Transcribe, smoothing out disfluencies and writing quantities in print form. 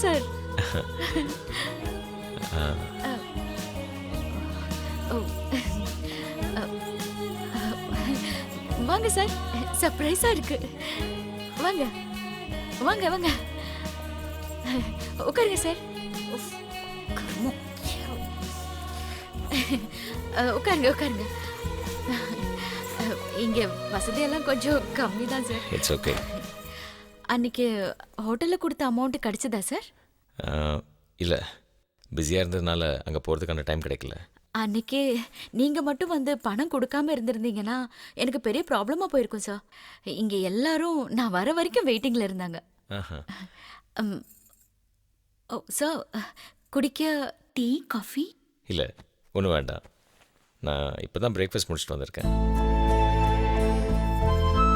Sir. ஓ, வாங்க sir, சர்ப்ரைஸா இருக்கு. வாங்க வாங்க வாங்க, உட்காருங்க சார். உஃப், கர்மம். உட்காருங்க உட்காருங்க. இங்க வசதியெல்லாம் கொஞ்சம் கம்மி தான் சார். It's okay. அன்னைக்கு ஹோட்டல்ல கொடுத்த அமௌண்ட் கிடைச்சதா சார்? இல்லை, பிஸியாக இருந்ததுனால அங்கே போகிறதுக்கான டைம் கிடைக்கல. அன்னைக்கு நீங்க மட்டும் வந்து பணம் கொடுக்காம இருந்திருந்தீங்கன்னா எனக்கு பெரிய ப்ராப்ளமா போயிருக்கும் சார். இங்க எல்லாரும் நான் வர வரைக்கும் வெயிட்டிங்ல இருந்தாங்க. ஆஹா. ம், ஓ சார், குடிக்க டீ காஃபி? இல்லை, ஒன்றும் வேண்டாம். நான் இப்போ தான் பிரேக்ஃபாஸ்ட் முடிச்சுட்டு வந்திருக்கேன்.